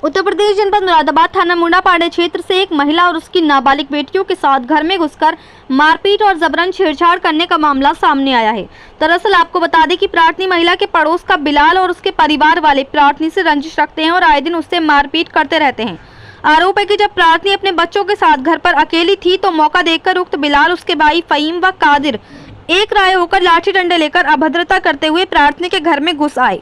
उत्तर प्रदेश जनपद मुरादाबाद थाना मुंडापाड़े क्षेत्र से एक महिला और उसकी नाबालिग बेटियों के साथ घर में घुसकर मारपीट और जबरन छेड़छाड़ करने का मामला सामने आया है। दरअसल आपको बता दें कि प्रार्थनी महिला के पड़ोस का बिलाल और उसके परिवार वाले प्रार्थनी से रंजिश रखते हैं और आए दिन उससे मारपीट करते रहते हैं। आरोप है कि जब प्रार्थनी अपने बच्चों के साथ घर पर अकेली थी तो मौका देखकर उक्त बिलाल, उसके भाई फहीम व कादिर एक राय होकर लाठी डंडे लेकर अभद्रता करते हुए प्रार्थनी के घर में घुस आए,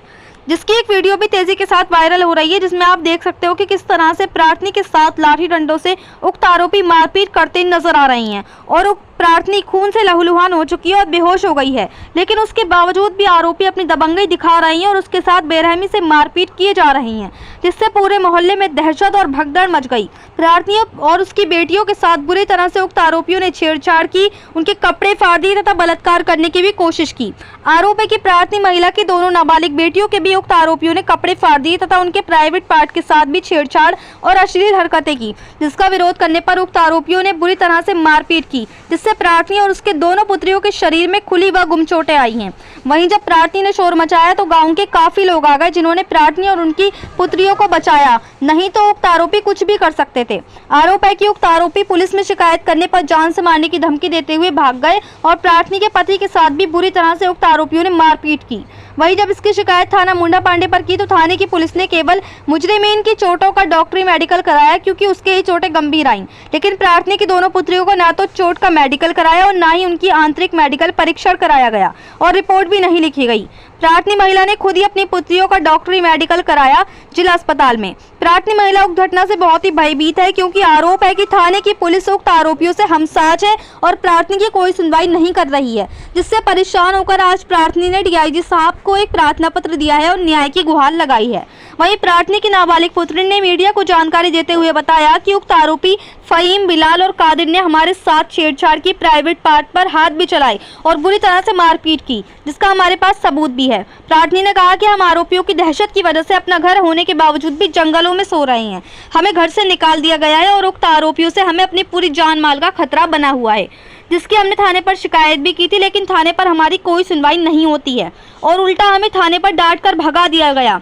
जिसकी एक वीडियो भी तेजी के साथ वायरल हो रही है, जिसमें आप देख सकते हो कि किस तरह से प्रार्थनी के साथ लाठी डंडों से उक्त आरोपी मारपीट करते नजर आ रही हैं और उक्त प्रार्थनी खून से लहूलुहान हो चुकी है और बेहोश हो गई है। लेकिन उसके बावजूद भी आरोपी अपनी दबंगई दिखा रही हैं और उसके साथ बेरहमी से मारपीट किए जा रही हैं, जिससे पूरे मोहल्ले में दहशत और भगदड़ मच गई। प्रार्थनी और उसकी बेटियों के साथ बुरी तरह से उक्त आरोपियों ने छेड़छाड़ की, उनके कपड़े फाड़ दिए तथा बलात्कार करने की भी कोशिश की। आरोप है कि प्रार्थनी महिला की दोनों नाबालिग बेटियों के भी उक्त आरोपियों ने कपड़े फाड़ दिए तथा उनके प्राइवेट पार्ट के साथ भी छेड़छाड़ और अश्लील हरकतें की, जिसका विरोध करने पर उक्त आरोपियों ने बुरी तरह से मारपीट की, जिससे प्रार्थनी और उसके दोनों पुत्रियों के शरीर में खुली व गुम चोटें आई हैं। वहीं जब प्रार्थनी ने शोर मचाया तो गांव के काफी लोग आ गए, जिन्होंने प्रार्थनी और उनकी पुत्रियों को बचाया, नहीं तो उक्त आरोपी कुछ भी कर सकते थे। आरोप है कि उक्त आरोपी पुलिस में शिकायत करने पर जान से मारने की धमकी देते हुए भाग गए और प्रार्थनी के पति के साथ भी बुरी तरह से उक्त आरोपियों ने मारपीट की। वहीं जब इसकी शिकायत थाना मुंडापाड़े पर की तो थाने की पुलिस ने केवल मुजरिमीन की चोटों का डॉक्टरी मेडिकल कराया, क्योंकि उसके ही चोटें गंभीर आईं। लेकिन प्रार्थनी की दोनों पुत्रियों को ना तो चोट का मेडिकल कराया और ना ही उनकी आंतरिक मेडिकल परीक्षण कराया गया और रिपोर्ट भी नहीं लिखी गई। प्रार्थनी महिला ने खुद ही अपनी पुत्रियों का डॉक्टरी मेडिकल कराया जिला अस्पताल में। प्रार्थनी महिला उक्त घटना से बहुत ही भयभीत है, क्योंकि आरोप है कि थाने की पुलिस उक्त आरोपियों से हमसाज है और प्रार्थनी की कोई सुनवाई नहीं कर रही है, जिससे परेशान होकर आज प्रार्थनी ने डीआईजी साहब को एक प्रार्थना पत्र दिया है और न्याय की गुहार लगाई है। वहीं प्रार्थनी की नाबालिग पुत्री ने मीडिया को जानकारी देते हुए बताया कि उक्त आरोपी फहीम, बिलाल और कादिर ने हमारे साथ छेड़छाड़ की, प्राइवेट पार्ट पर हाथ भी चलाए और बुरी तरह से मारपीट की, जिसका हमारे पास सबूत भी है। प्रार्थनी ने कहा कि हम आरोपियों की दहशत की वजह से अपना घर होने के बावजूद भी जंगलों में सो रहे हैं। हमें घर से निकाल दिया गया है और उक्त आरोपियों से हमें अपनी पूरी जान माल का खतरा बना हुआ है, जिसकी हमने थाने पर शिकायत भी की थी, लेकिन थाने पर हमारी कोई सुनवाई नहीं होती है और उल्टा हमें थाने पर डांट कर भगा दिया गया।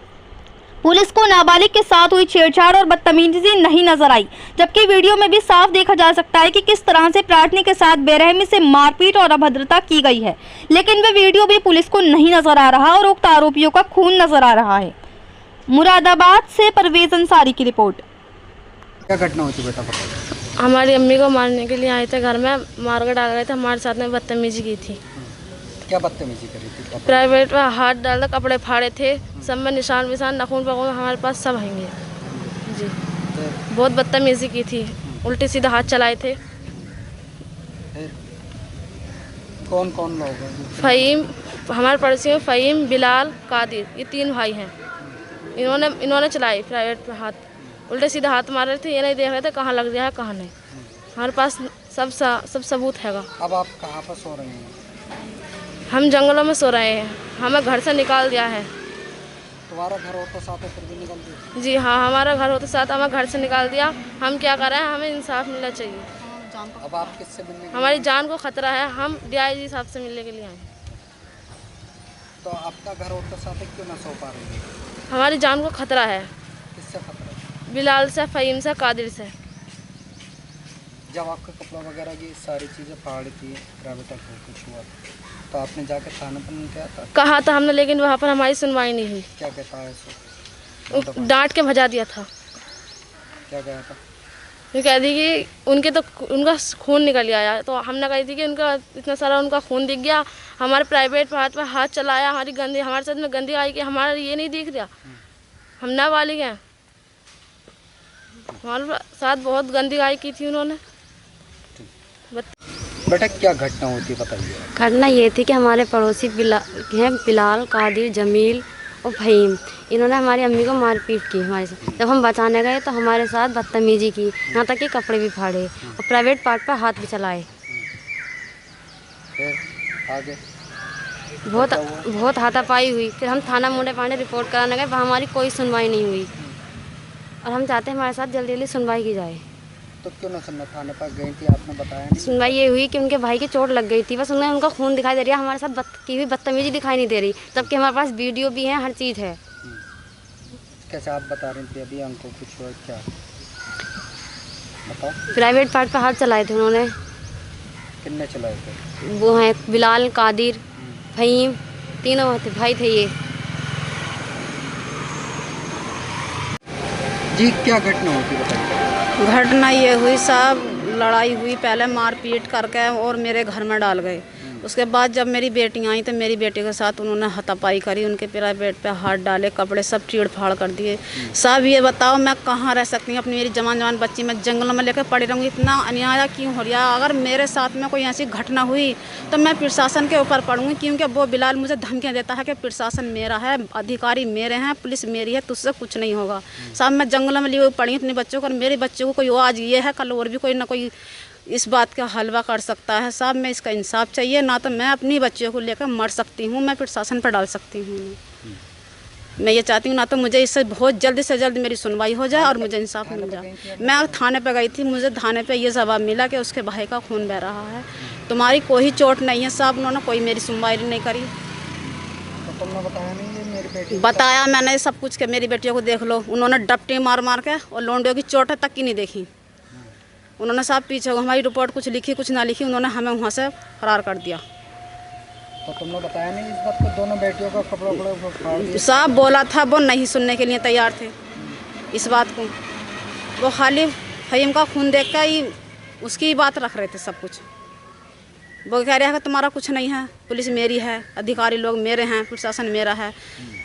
पुलिस को नाबालिग के साथ हुई छेड़छाड़ और बदतमीजी नहीं नजर आई, जबकि वीडियो में भी साफ देखा जा सकता है कि किस तरह से प्रार्थनी के साथ बेरहमी से मारपीट और अभद्रता की गई है। लेकिन वह वीडियो भी पुलिस को नहीं नजर आ रहा और उक्त आरोपियों का खून नजर आ रहा है। मुरादाबाद से परवेज अंसारी की रिपोर्ट। क्या घटना हुई थी बेटा? पता हमारी अम्मी को मारने के लिए आए थे, घर में मार कर डाल गए थे, हमारे साथ में बदतमीजी की थी। क्या बदतमीजी करी थी? प्राइवेट में हाथ डाल कपड़े फाड़े थे, सब में निशान नखून पखून हमारे पास सब हैंगे जी। बहुत बदतमीजी की थी, उल्टे सीधे हाथ चलाए थे। कौन कौन लोग? फहीम, हमारे पड़ोसी में फहीम, बिलाल, कादिर, ये 3 भाई हैं। इन्होंने चलाए प्राइवेट में हाथ, उल्टे सीधे हाथ मार रहे थे, ये नहीं देख रहे थे कहाँ लग गया है कहाँ नहीं। हमारे पास सब सबूत हैगा। अब आप कहाँ पर सो रहे हैं? हम जंगलों में सो रहे हैं, हमें घर से निकाल दिया है। तुम्हारा घर हो तो साथ है, फिर भी निकल दिया? जी हाँ, हमारा घर हो तो साथ, हमें घर से निकाल दिया। हम क्या कर रहे हैं, हमें इंसाफ मिलना चाहिए। अब आप किससे मिलने? हमारी जान को खतरा है, हम डीआईजी साहब से मिलने के लिए आए। तो आपका घर हो तो साथ है, क्यों ना सो पा रही है? हमारी जान को खतरा है। किससे खतरा है? बिलाल से, फहीम से, कादिर से। जब आपका कपड़ा वगैरह की सारी चीज़ें फाड़ी थी, प्राइवेट कुछ हुआ तो आपने जाकर थाने पर नहीं किया था? कहा था हमने, लेकिन वहाँ पर हमारी सुनवाई नहीं हुई। क्या कहता है इसको? डांट के भजा दिया था। क्या कहा था? ये कह दी कि उनका खून निकल आया, तो हमने कही थी कि उनका इतना सारा उनका खून दिख गया, हमारे प्राइवेट पार्ट पर हाथ चलाया, हमारे साथ में गंदी आई कि हमारा ये नहीं दिख रहा, हम नाबालिग हैं। हमारे साथ बहुत गंदी आई की थी उन्होंने। बेटा क्या घटना होती है बताइए? घटना ये थी कि हमारे पड़ोसी बिलाल, कादिर, जमील और फहीम, इन्होंने हमारी अम्मी को मारपीट की हमारे साथ। जब हम बचाने गए तो हमारे साथ बदतमीजी की, यहाँ तक कि कपड़े भी फाड़े और प्राइवेट पार्ट पर हाथ भी चलाए। फिर आगे बहुत हाथापाई हुई। फिर हम थाना मुंडापाड़े रिपोर्ट कराने गए, वहाँ हमारी कोई सुनवाई नहीं हुई और हम चाहते हैं हमारे साथ जल्दी जल्दी सुनवाई की जाए। तो क्यों ना सुनना? थाने पर गई थी, आपने बताया नहीं? सुनवाई ये हुई कि उनके भाई की चोट लग गई थी, बस उन्हें उनका खून दिखाई दे रहा है, हमारे साथ की हुई बदतमीजी दिखाई नहीं दे रही, जबकि हमारे पास वीडियो भी है, हर चीज़ है। कैसे आप बता रही थी अभी अंकों कुछ हुआ क्या बताओ? प्राइवेट पार्ट पे हाथ चलाए थे उन्होंने। कितने चलाए थे? वो हैं बिलाल, कादिर, फ़हीम, तीनों थे, भाई थे ये। जी क्या घटना हुई थी बताइए? घटना ये हुई साहब, लड़ाई हुई, पहले मारपीट करके और मेरे घर में डाल गए। उसके बाद जब मेरी बेटियाँ आई तो मेरी बेटी के साथ उन्होंने हाथापाई करी, उनके प्राइवेट पे हाथ डाले, कपड़े सब चीड़ फाड़ कर दिए। साहब ये बताओ मैं कहाँ रह सकती हूँ अपनी मेरी जवान बच्ची, मैं जंगलों में लेकर पड़ी रहूँगी? इतना अन्याय क्यों हो रहा? अगर मेरे साथ में कोई ऐसी घटना हुई तो मैं प्रशासन के ऊपर पड़ूँगी, क्योंकि वो बिलाल मुझे धमकियाँ देता है कि प्रशासन मेरा है, अधिकारी मेरे हैं, पुलिस मेरी है, तुझसे कुछ नहीं होगा। साहब मैं जंगलों में लिए हुए पड़ी अपने बच्चों को, और मेरे बच्चों को कोई आज ये है कल और भी कोई ना कोई इस बात का हलवा कर सकता है। साहब मैं इसका इंसाफ चाहिए, ना तो मैं अपनी बच्चियों को लेकर मर सकती हूँ, मैं प्रशासन पर डाल सकती हूँ। मैं ये चाहती हूँ ना तो मुझे इससे बहुत जल्दी से जल्द मेरी सुनवाई हो जाए और मुझे इंसाफ मिल जाए। मैं थाने पर गई थी, मुझे थाने पे ये जवाब मिला कि उसके भाई का खून बह रहा है, तुम्हारी कोई चोट नहीं है। साहब उन्होंने कोई मेरी सुनवाई नहीं करी। तो तुमने बताया नहीं ये मेरी बेटी? बताया मैंने सब कुछ, के मेरी बेटियों को देख लो, उन्होंने डपटी मार मार के, और लोंडियों की चोट तक की नहीं देखी। उन्होंने साहब पीछे हमारी रिपोर्ट कुछ लिखी कुछ ना लिखी, उन्होंने हमें वहाँ से फरार कर दिया। तो तुमने बताया नहीं इस बात को? दोनों बेटियों का कपड़ा वपड़ा फाड़ दिया? साहब बोला था, वो नहीं सुनने के लिए तैयार थे इस बात को। वो खाली फ़हीम का खून देख कर ही उसकी ही बात रख रहे थे सब कुछ। वो कह रहे हैं कि तुम्हारा कुछ नहीं है, पुलिस मेरी है, अधिकारी लोग मेरे हैं, प्रशासन मेरा है।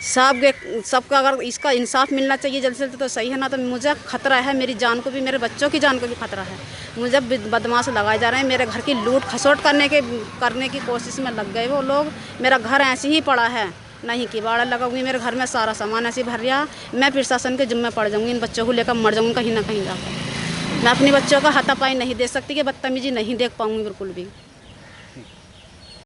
सबका अगर इसका इंसाफ मिलना चाहिए जल्द से जल्द तो सही है, ना तो मुझे खतरा है, मेरी जान को भी, मेरे बच्चों की जान को भी खतरा है। मुझे बदमाश लगाए जा रहे हैं, मेरे घर की लूट खसोट करने की कोशिश में लग गए वो लोग। मेरा घर ऐसे ही पड़ा है, नहीं कि बाड़ा लगाऊंगी, मेरे घर में सारा सामान ऐसे भर गया। मैं प्रशासन के जिम्मे पड़ जाऊँगी, इन बच्चों को लेकर मर जाऊँगी कहीं ना कहीं जाकर। मैं अपने बच्चों का हाथापाई नहीं दे सकती, कि बदतमीजी नहीं देख पाऊँगी बिल्कुल भी।